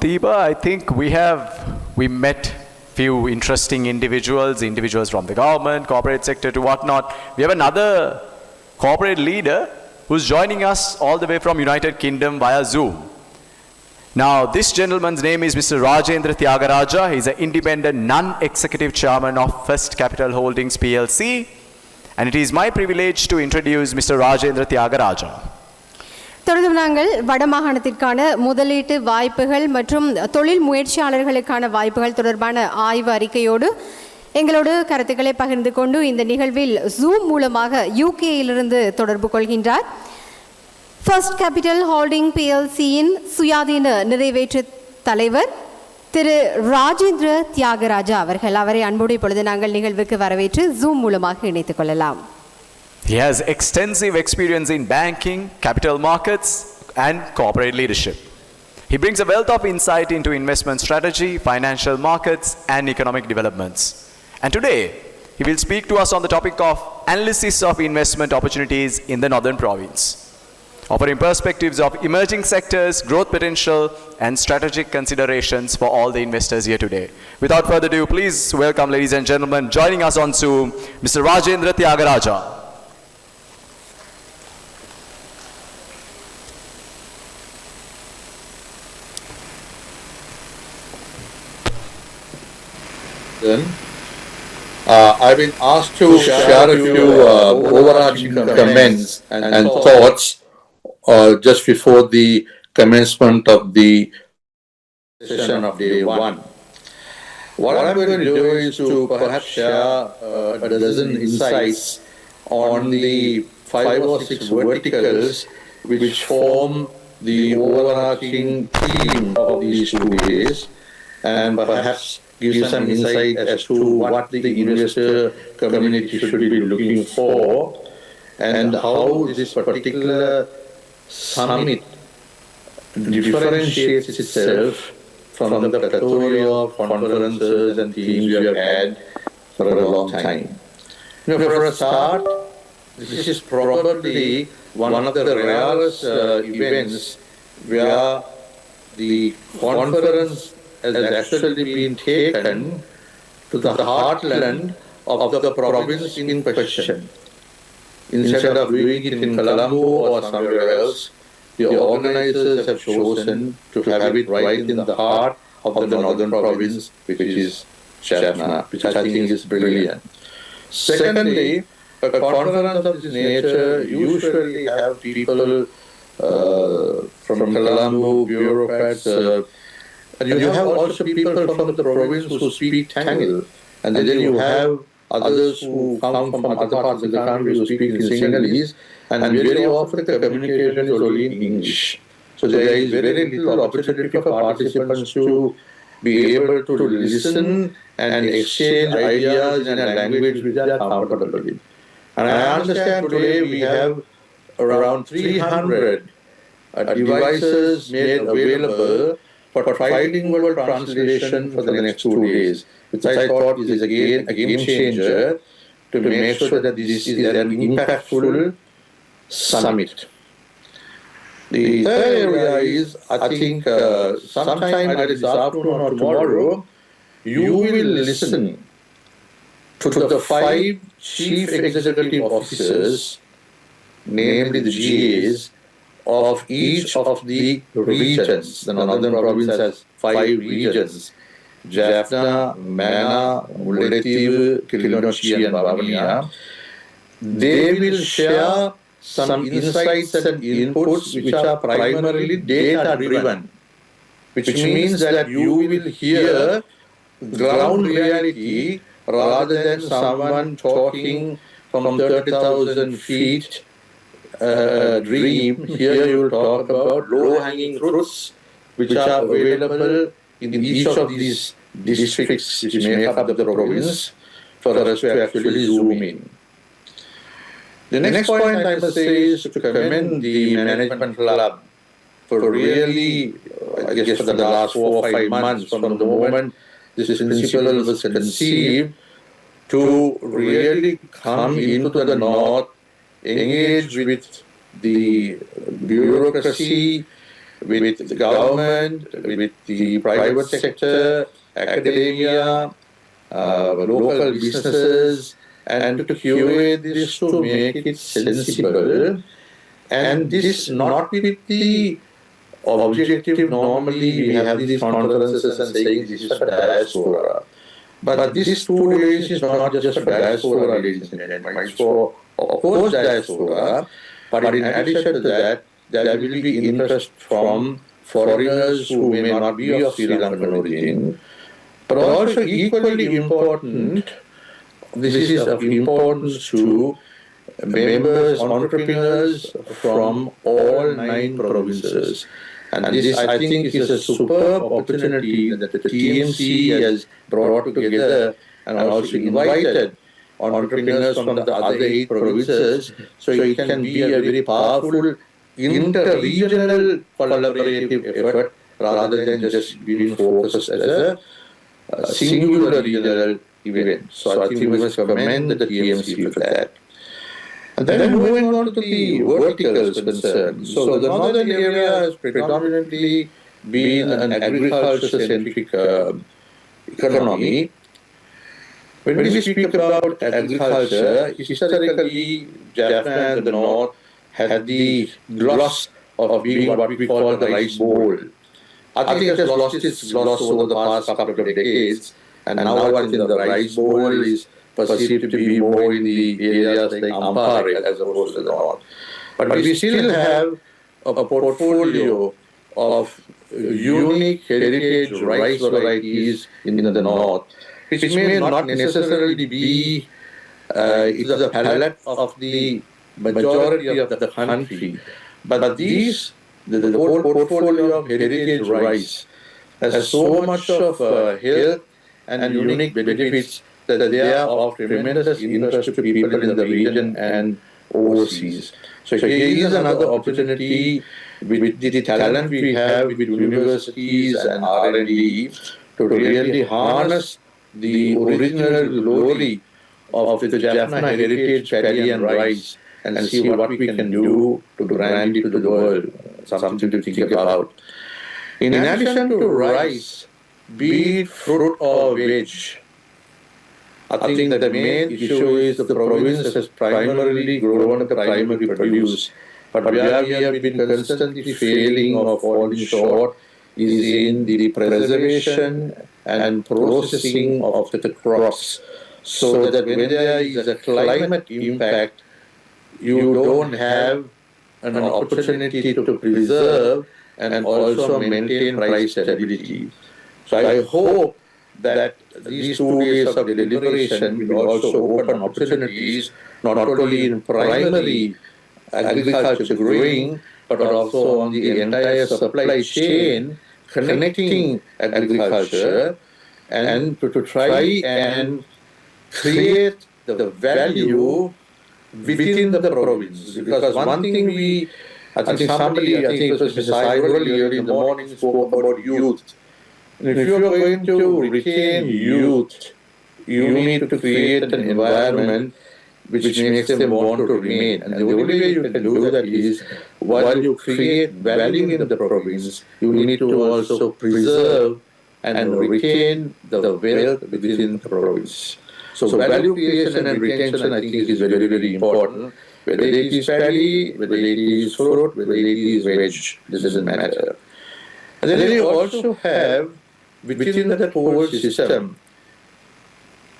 Tiba, I think we met few interesting individuals from the government, corporate sector to whatnot. We have another corporate leader who's joining us all the way from United Kingdom via Zoom. Now, this gentleman's name is Mr. Rajendran Thiagarajah. He's an independent non-executive chairman of First Capital Holdings PLC. And it is my privilege to introduce Mr. Rajendran Thiagarajah. தொடர்ந்து நாங்கள் வடமாகாணத்திற்கான முதலீட்டு வாய்ப்புகள் மற்றும் தொழில் முயற்சியாளர்களுக்கான வாய்ப்புகள் தொடர்பான ஆய்வு அறிக்கையோடு எங்களோடு கருத்துக்களை பகிர்ந்து கொண்டு இந்த நிகழ்வில் ஜூம் மூலமாக யூகேயிலிருந்து தொடர்பு கொள்கின்றார். ஃபர்ஸ்ட் கேபிட்டல் ஹோல்டிங் பிஎல்சியின் சுயாதீன நிறைவேற்று தலைவர் திரு ராஜேந்திர தியாகராஜா அவர்கள். அவரை அன்போடு இப்பொழுது நாங்கள் நிகழ்வுக்கு வரவேற்று ஜூம் மூலமாக இணைத்துக் கொள்ளலாம். He has extensive experience in banking, capital markets, and corporate leadership. He brings a wealth of insight into investment strategy, financial markets, and economic developments. And today, he will speak to us on the topic of analysis of investment opportunities in the Northern Province, offering perspectives of emerging sectors, growth potential, and strategic considerations for all the investors here today. Without further ado, please welcome, ladies and gentlemen, joining us on Zoom, Mr. Rajendran Thiagarajah. I've been asked to share a few overarching comments and thoughts just before the commencement of the session of day one. What I'm going to do is to perhaps share a dozen insights on the 5 or 6 verticals which form the overarching theme of these 2 days, and perhaps give some insight as to what the investor community should be looking for and how this particular summit differentiates itself from the plethora of conferences and themes we have had for a long time. For a start, this is probably one of the rarest events where the conference has actually been taken to the heartland of the province in question. Instead of doing it in Colombo or somewhere else, the organizers have chosen to have it right in the heart of the northern province, which is Jaffna, which I think is brilliant. Secondly, a conference of this nature usually have people from Colombo, bureaucrats, and you have also people from the province who speak Tamil, and then you have others who come from other parts of the country who speak in Sinhalese, and very often the communication is only in English. So there is very little opportunity for participants to be able to listen and exchange ideas in a language which they are comfortable with. And I understand today we have around 300 devices made available for trilingual translation for the next 2 days, which I thought is again a game changer to make sure that this is an impactful summit. The third area is, I think, sometime either this afternoon or tomorrow, you will listen to the 5 chief executive officers, namely the GAs, of each of the regions. The Northern Province has 5 regions: Jaffna, Mana, Mullaitivu, Kilinochchi and Vavuniya. They will share some insights and inputs which are primarily data-driven, which means that you will hear ground reality rather than someone talking from 30,000 feet dream. Here you will talk about low-hanging fruits which are available in each of these districts which make up the province for us to actually zoom in. The next point I must say is to commend the management club for really, I guess for the last 4 or 5 months from the moment this principle was conceived, to really come into the north, engage with the bureaucracy, with the government, with the private sector, academia, local businesses, and to curate this to make it sensible. And this not with the objective. Normally, we have these conferences and saying this is for diaspora. But this 2 days is not just for diaspora, ladies and gentlemen. It's for, of course, diaspora. But in addition to that, there will be interest from foreigners who may not be of Sri Lankan origin. But also equally important, this is of importance to members, entrepreneurs from all 9 provinces. And this, I think, is a superb opportunity that the TMC has brought together and also invited entrepreneurs from the other 8 provinces, so it can be a very powerful inter-regional collaborative effort rather than just being focused as a singular regional event. So I think we must commend the TMC for that. And then moving on to the verticals concerned. So the northern area has predominantly been an agriculture-centric economy. When we speak about agriculture, historically, Jaffna and the north had the gloss of being what we call the rice bowl. I think it has lost its gloss over the past couple of decades, and now I think the rice bowl is perceived to be more in the areas like Ampara as opposed to the north. But we still have a portfolio of unique heritage rice varieties in the north, which may not necessarily be into the palate of the majority of the country. But these, the whole portfolio of heritage rice has so much of health and unique benefits that they are of tremendous interest to people in the region and overseas. So here is another opportunity with the talent we have with universities and R&D to really harness the original glory of the Jaffna heritage paddy and rice and see what we can do to brand it to the world, something to think about. In addition to rice, be it fruit or veg, I think that the main issue is the province has primarily grown the primary produce, but where we have been constantly failing or falling short is in the preservation and processing of the crops, so that when there is a climate impact, you don't have an opportunity to preserve and also maintain price stability. So I hope that these 2 days of deliberation will also open opportunities not only in primary agriculture growing, but also on the entire supply chain connecting agriculture, and to try and create the value within the province. Because one thing I think it was Mr. Saibul early in the morning spoke about youth. And if you're going to retain youth, you need to create an environment which makes them want to remain. And the only way you can do that is, while you create value in the province, you need to also preserve and retain the wealth within the province. So value creation and retention, I think, is very, very important. Whether it is paddy, whether it is fruit, whether it is veg, this doesn't matter. And then you also have, within that whole system,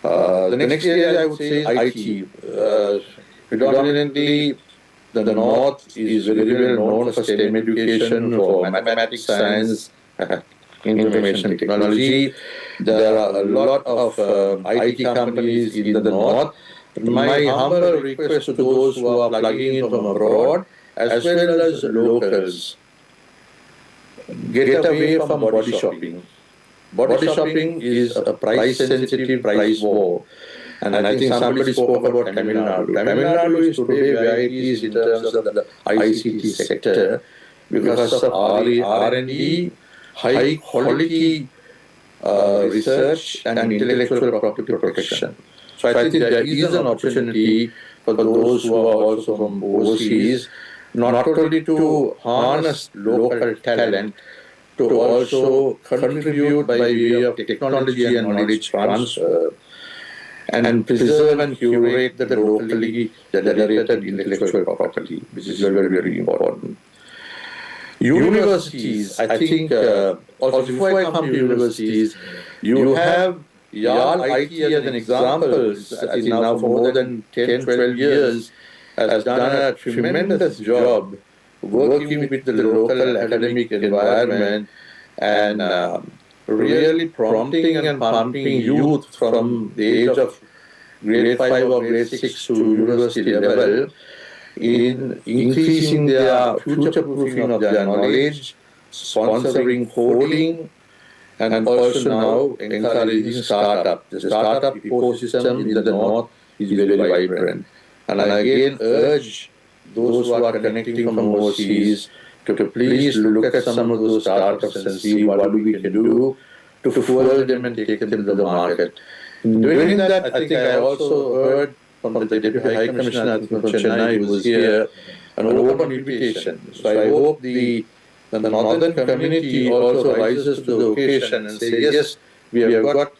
the next area I would say is IT. Predominantly, the north is very well known for STEM education, for mathematics, science, information technology. There are a lot of IT companies in the north. My humble request to those who are plugging in from abroad, as well as locals, get away from body shopping. Body shopping is a price-sensitive price war. And I think somebody spoke about Tamil Nadu. Tamil Nadu is today where it is in terms of the ICT sector because of R&D, high-quality research and intellectual property protection. So I think there is an opportunity for those who are also from overseas not only to harness local talent, to also contribute by way of technology and knowledge transfer, and preserve and curate the locally generated intellectual property, which is very, very important. Universities, I think, also before I come to universities, you have YAL IT as an example. I think now for more than 10, 12 years, has done a tremendous job working with the local academic environment and really prompting and pumping youth from the age of grade 5 or grade 6 to university level in increasing their future-proofing of their knowledge, sponsoring coding, and also now encouraging startup. The startup ecosystem in the north is very vibrant. And I again urge those who are connecting from overseas to please look at some of those startups and see what we can do to fuel them and take them to the market. In doing that, I think I also heard from the Deputy High Commissioner from Chennai, who was here, an open invitation. So I hope the northern community also rises to the occasion and say, yes, we have got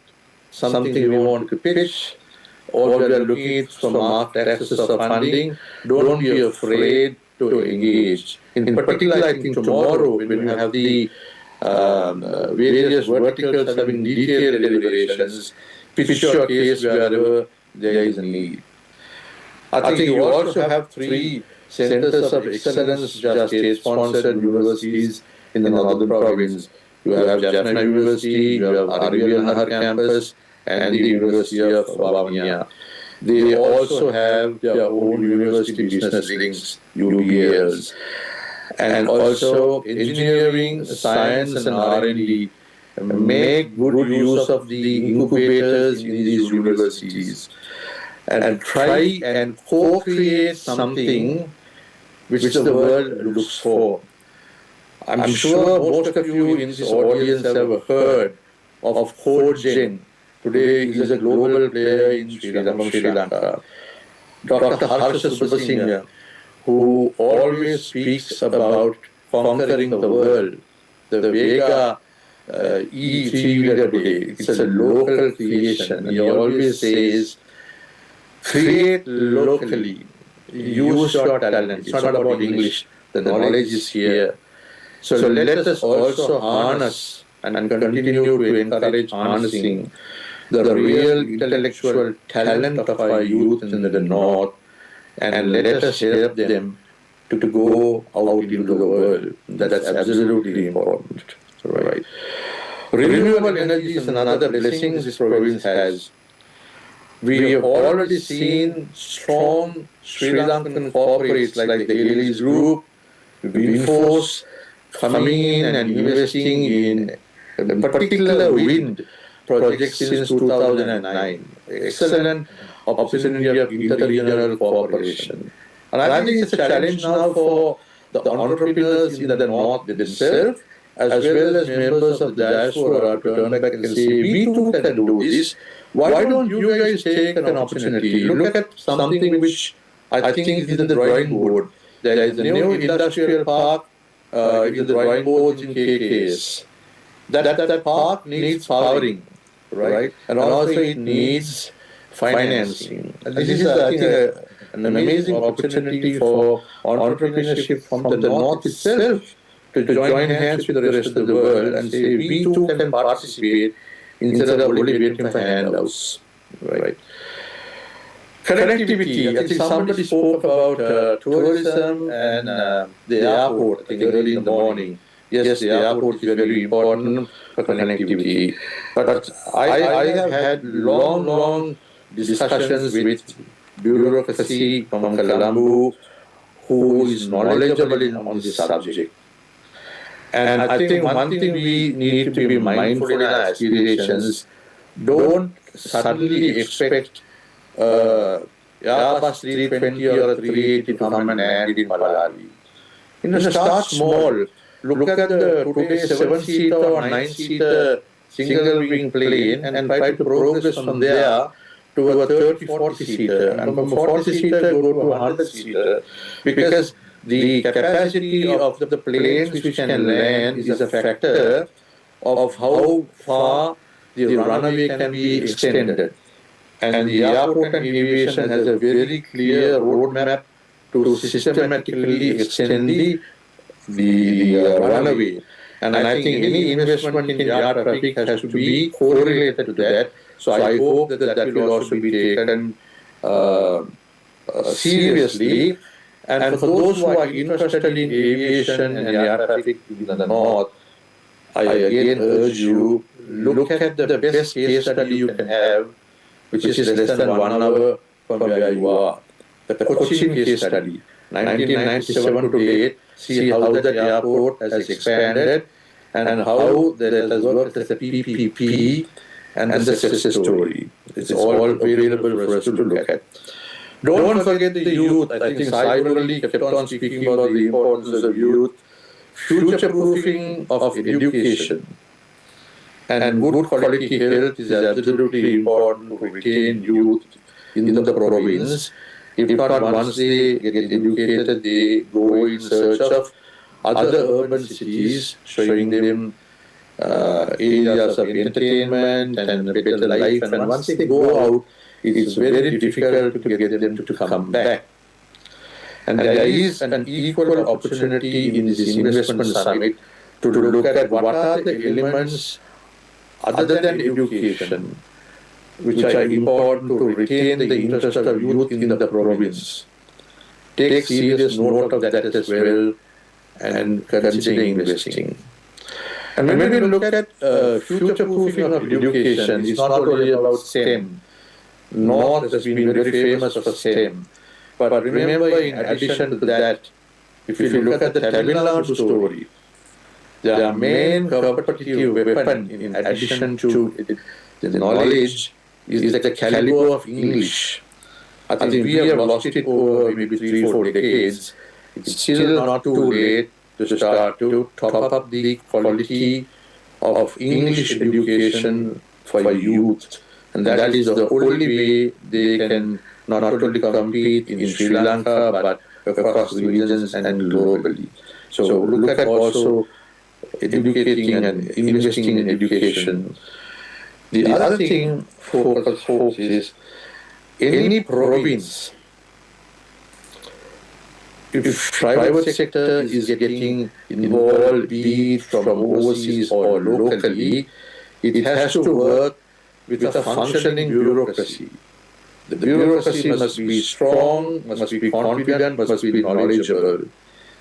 something we want to pitch, or we are looking at some market access of funding. Don't be afraid to engage. In particular, I think tomorrow, when we have the various verticals having detailed deliberations, pitch your case wherever there is a need. I think you also have 3 centers of excellence which are state-sponsored universities in the northern province. You have Jaffna University, you have Nahar campus, and the University of Bavania. They also have their own university business links, UBLs. And also engineering, science and R&D make good use of the incubators in these universities and try and co-create something which the world looks for. I'm sure most of you in this audience have heard of CodeGen. Today is a global player in Sri Lanka. Dr. Harsha Subasinghe, who always speaks about conquering the world, the Vega E3-wheeler today, it's a local creation. He always says, create locally, use your talent. It's not about English, the knowledge is here. So let us also harness and continue to encourage harnessing the real intellectual talent of our youth in the north, and let us help them to go out into the world. That's absolutely important. Right. Renewable energy is another blessing this province has. We have already seen strong Sri Lankan corporates like the Ellis Group, Winforce, coming in and investing in particular wind projects since 2009. Excellent opportunity of interregional cooperation. And I think it's a challenge now for the entrepreneurs in the north themselves, as well as members of the diaspora, to turn back and say, we too can do this. Why don't you guys take an opportunity? Look at something which I think is in the drawing board. There is a new industrial park in the drawing boards in KKS. That park needs powering, right? And also it needs financing. And this is, I think, an amazing opportunity for entrepreneurship from the north itself to join hands with the rest of the world and say, we too can participate instead of only waiting for handouts, right? Connectivity. I think somebody spoke about tourism and the airport, I think early in the morning. Yes, the airport is very important for connectivity. But I have had long discussions with bureaucracy from Colombo, who is knowledgeable on this subject. And I think one thing we need to be mindful in our aspirations, don't suddenly expect Airbus 320 or a 380 to come and land in Malawi. Start small. Look at the today's 7-seater or 9-seater single-wing plane and try to progress from there to a 30, 40-seater. And from a 40-seater, go to a 100-seater. Because the capacity of the planes which can land is a factor of how far the runway can be extended. And the airport and aviation has a very clear roadmap to systematically extend the runway. And I think any investment in air traffic has to be correlated to that. So I hope that that will also be taken seriously. And for those who are interested in aviation and air traffic in the north, I again urge you, look at the best case study you can have, which is less than 1 hour from where you are. The Cochin case study, 1997 to date, see how that airport has expanded and how that has worked as a PPP and the success story. It's all available for us to look at. Don't forget the youth. I think Sai only kept on speaking about the importance of youth. Future-proofing of education and good quality health is absolutely important to retain youth in the province. If not, once they get educated, they go in search of other urban cities, showing them areas of entertainment and better life. And once they go out, it's very difficult to get them to come back. And there is an equal opportunity in this investment summit to look at what are the elements other than education which are important to retain the interest of youth in the province. Take serious note of that as well and consider investing. And when we look at future-proofing of education, it's not only about STEM. North has been very famous for STEM. But remember, in addition to that, if you look at the Tamil Nadu story, their main competitive weapon, in addition to the knowledge, is the caliber of English. I think we have lost it over maybe 3-4 decades. It's still not too late to start to top up the quality of English education for youth. And that is the only way they can not only compete in Sri Lanka, but across the regions and globally. So look at also educating and investing in education. The other thing for us folks is any province, if private sector is getting involved, be it from overseas or locally, it has to work with a functioning bureaucracy. The bureaucracy must be strong, must be confident, must be knowledgeable.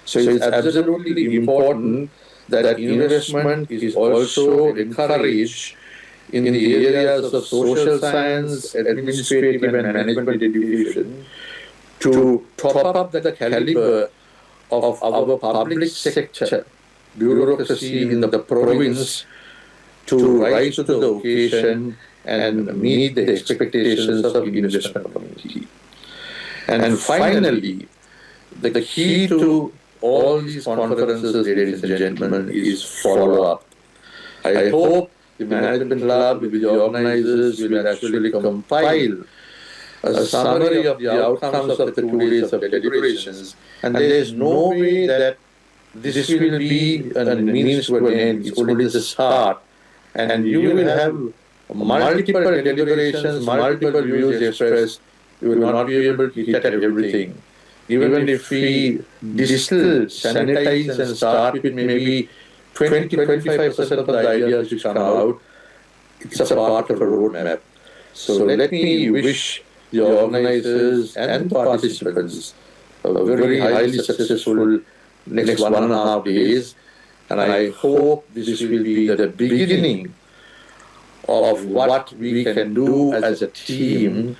So it's absolutely important that investment is also encouraged in the areas of social science, administrative and management education to top up the caliber of our public sector bureaucracy in the province to rise to the occasion and meet the expectations of the investment community. And finally, the key to all these conferences, ladies and gentlemen, is follow-up. I hope the management club with the organizers will actually compile a summary of the outcomes of the 2 days of deliberations. And there is no way that this will be a means to an end. It's only the start. And you will have multiple deliberations, multiple views expressed. You will not be able to hit at everything. Even if we distill, sanitize and start with maybe 20-25% of the ideas which come out, it's a part of a roadmap. So let me wish the organizers and the participants a very highly successful next 1.5 days. And I hope this will be the beginning of what we can do as a team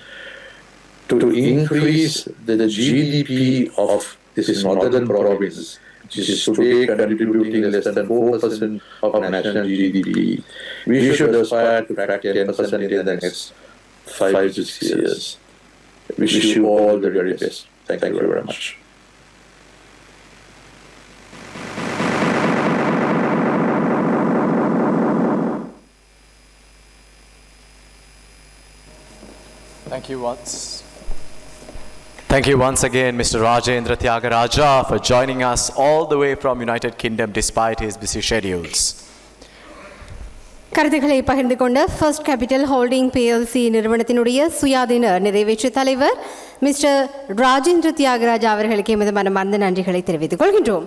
to increase the GDP of this northern province, which is today contributing less than 4% of national GDP. We should aspire to crack 10% in the next 5 to 6 years. Wish you all the very best. Thank you very much. Thank you, Watts. Thank you once again, Mr. Rajendran Thiagarajah, for joining us all the way from United Kingdom despite his busy schedules. கருத்துக்களை பகிர்ந்து கொண்ட first capital holding PLC நிறுவனத்தினுடைய சுயாதீன நிறைவேற்று தலைவர் mister Rajendra Thiyagaraja அவர்களுக்கு எமது மனமார்ந்த நன்றிகளை தெரிவித்துக் கொள்கின்றோம்.